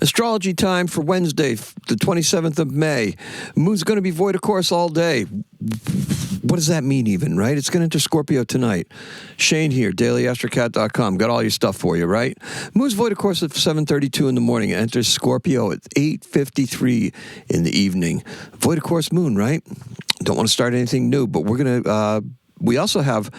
Astrology time for Wednesday, the 27th of May. Moon's going to be void of course all day. What does that mean even, right? It's going to enter Scorpio tonight. Shane here, dailyastrocat.com. Got all your stuff for you, right? Moon's void of course at 7:32 in the morning. It enters Scorpio at 8:53 in the evening. Void of course moon, right? Don't want to start anything new, but we're going to... We also have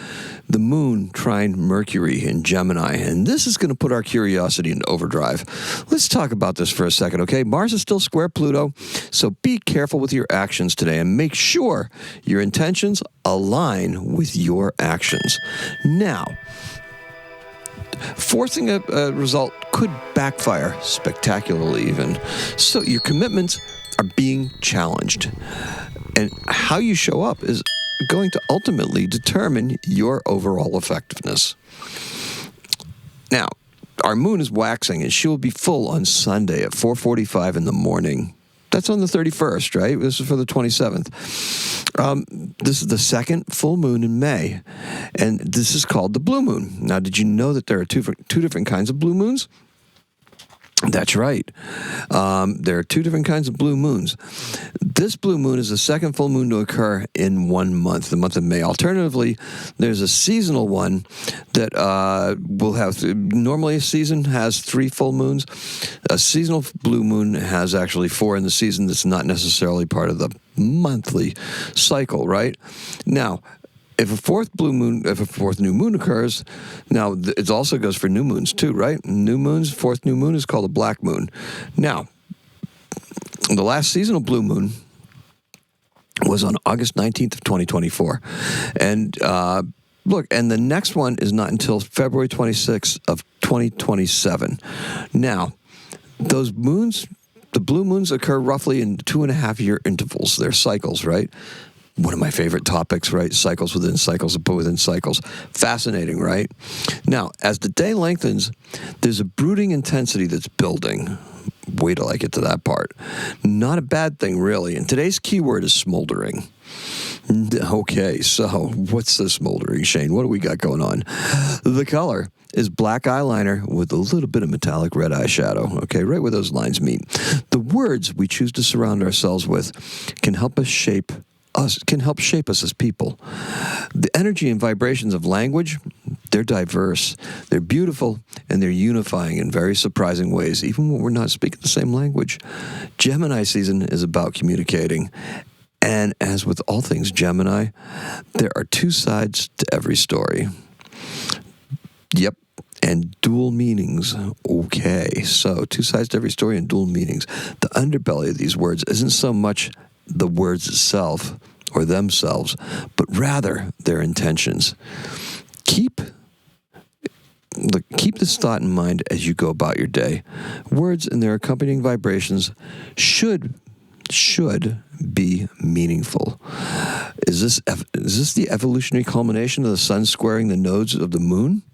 the moon trine Mercury in Gemini, and this is going to put our curiosity into overdrive. Let's talk about this for a second, okay? Mars is still square Pluto, so be careful with your actions today and make sure your intentions align with your actions. Now, forcing a result could backfire spectacularly even, so your commitments are being challenged. And how you show up is going to ultimately determine your overall effectiveness. Now, our moon is waxing, and she will be full on Sunday at 4:45 in the morning. That's on the 31st, right? This is for the 27th. This is the second full moon in May, and this is called the blue moon. Now, did you know that there are two different kinds of blue moons? That's right. There are two different kinds of blue moons. This blue moon is the second full moon to occur in 1 month, the month of May. Alternatively, there's a seasonal one that will have... Normally, a season has 3 full moons. A seasonal blue moon has actually 4 in the season. That's not necessarily part of the monthly cycle, right? Now, if a fourth new moon occurs, now it also goes for new moons too, right? New moons, fourth new moon is called a black moon. Now, the last seasonal blue moon was on August 19th of 2024. And look, and the next one is not until February 26th of 2027. Now, those moons, the blue moons occur roughly in 2.5-year intervals. They're cycles, right? One of my favorite topics, right? Cycles within cycles, within cycles. Fascinating, right? Now, as the day lengthens, there's a brooding intensity that's building. Wait till I get to that part. Not a bad thing, really. And today's keyword is smoldering. Okay, so what's the smoldering, Shane? What do we got going on? The color is black eyeliner with a little bit of metallic red eyeshadow, okay, right where those lines meet. The words we choose to surround ourselves with can help shape us as people. The energy and vibrations of language, they're diverse, they're beautiful, and they're unifying in very surprising ways, even when we're not speaking the same language. Gemini season is about communicating. And as with all things Gemini, there are 2 sides to every story. Yep. And dual meanings. Okay, so 2 sides to every story and dual meanings. The underbelly of these words isn't so much the words itself or themselves, but rather their intentions. Keep this thought in mind as you go about your day. Words and their accompanying vibrations should be meaningful. Is this the evolutionary culmination of the sun squaring the nodes of the moon?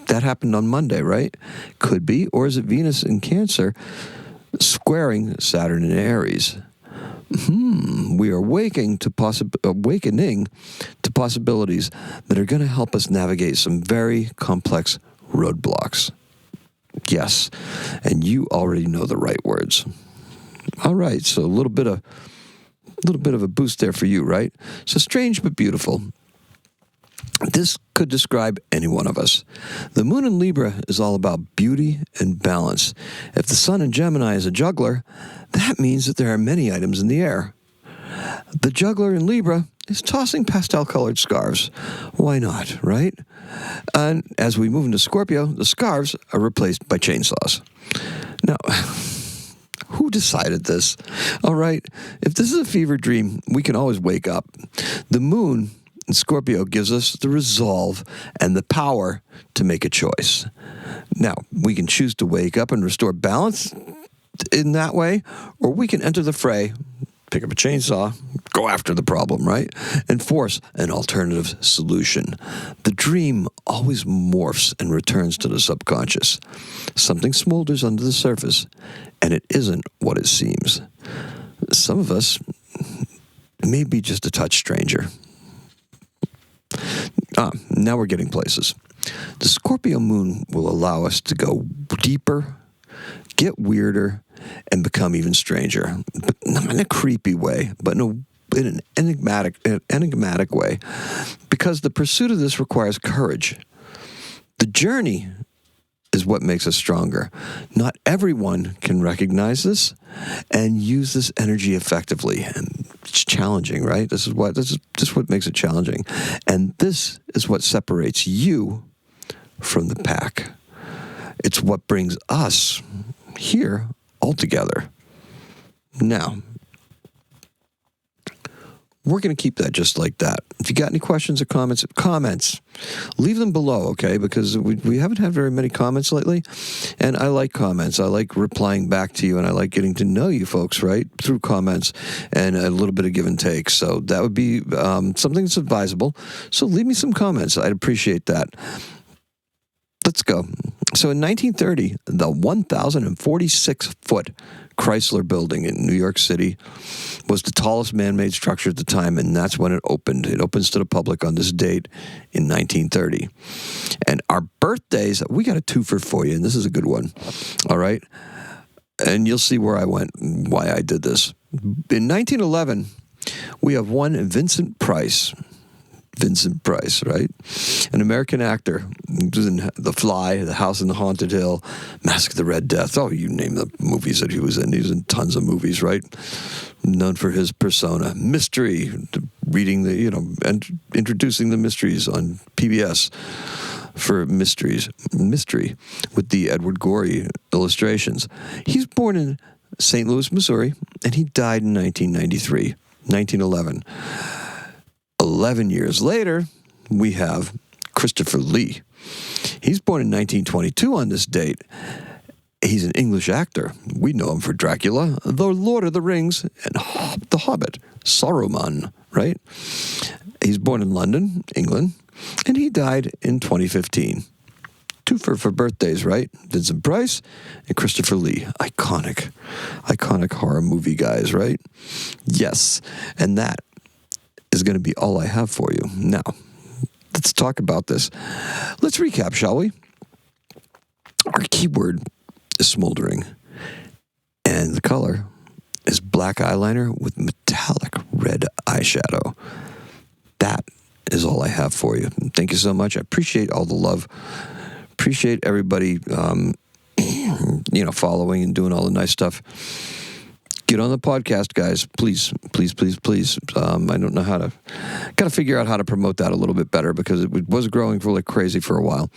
That happened on Monday, right? Could be. Or is it Venus in Cancer squaring Saturn in Aries? We are awakening to possibilities that are going to help us navigate some very complex roadblocks. Yes, and you already know the right words. All right, so a little bit of a boost there for you, right? So strange but beautiful. This could describe any one of us. The moon in Libra is all about beauty and balance. If the sun in Gemini is a juggler, that means that there are many items in the air. The juggler in Libra is tossing pastel-colored scarves. Why not, right? And as we move into Scorpio, the scarves are replaced by chainsaws. Now, who decided this? All right, if this is a fever dream, we can always wake up. The moon in Scorpio gives us the resolve and the power to make a choice. Now, we can choose to wake up and restore balance in that way, or we can enter the fray, pick up a chainsaw, go after the problem, right? And force an alternative solution. The dream always morphs and returns to the subconscious. Something smolders under the surface, and it isn't what it seems. Some of us may be just a touch stranger. Now we're getting places. The Scorpio moon will allow us to go deeper, get weirder, and become even stranger. But not in a creepy way, but in an enigmatic way. Because the pursuit of this requires courage. The journey is what makes us stronger. Not everyone can recognize this and use this energy effectively. And it's challenging, right? This is just what makes it challenging. And this is what separates you from the pack. It's what brings us here all together. Now, we're going to keep that just like that. If you got any questions or comments, leave them below, okay? Because we haven't had very many comments lately, and I like comments. I like replying back to you, and I like getting to know you folks, right, through comments and a little bit of give and take. So that would be something that's advisable. So leave me some comments. I'd appreciate that. Let's go. So in 1930, the 1,046-foot Chrysler building in New York City was the tallest man-made structure at the time, and that's when it opened. It opens to the public on this date in 1930. And our birthdays, we got a twofer for you, and this is a good one. All right? And you'll see where I went, why I did this. In 1911, we have one Vincent Price, right? An American actor. He was in The Fly, The House on the Haunted Hill, Mask of the Red Death. Oh, you name the movies that he was in. He was in tons of movies, right? Known for his persona. Mystery, reading and introducing the mysteries on PBS for Mystery with the Edward Gorey illustrations. He's born in St. Louis, Missouri, and he died in 1911. 11 years later, we have Christopher Lee. He's born in 1922 on this date. He's an English actor. We know him for Dracula, The Lord of the Rings, and The Hobbit, Saruman, right? He's born in London, England, and he died in 2015. Two for birthdays, right? Vincent Price and Christopher Lee. Iconic horror movie guys, right? Yes, and that is going to be all I have for you. Now, let's talk about this. Let's recap, shall we? Our keyword is smoldering, and the color is black eyeliner with metallic red eyeshadow. That is all I have for you. Thank you so much. I appreciate all the love. Appreciate everybody, following and doing all the nice stuff. Get on the podcast, guys. Please. I don't know got to figure out how to promote that a little bit better because it was growing really crazy for a while.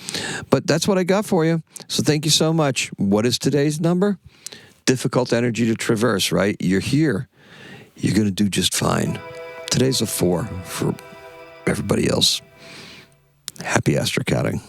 But that's what I got for you. So thank you so much. What is today's number? Difficult energy to traverse, right? You're here. You're going to do just fine. Today's a 4 for everybody else. Happy astrocatting.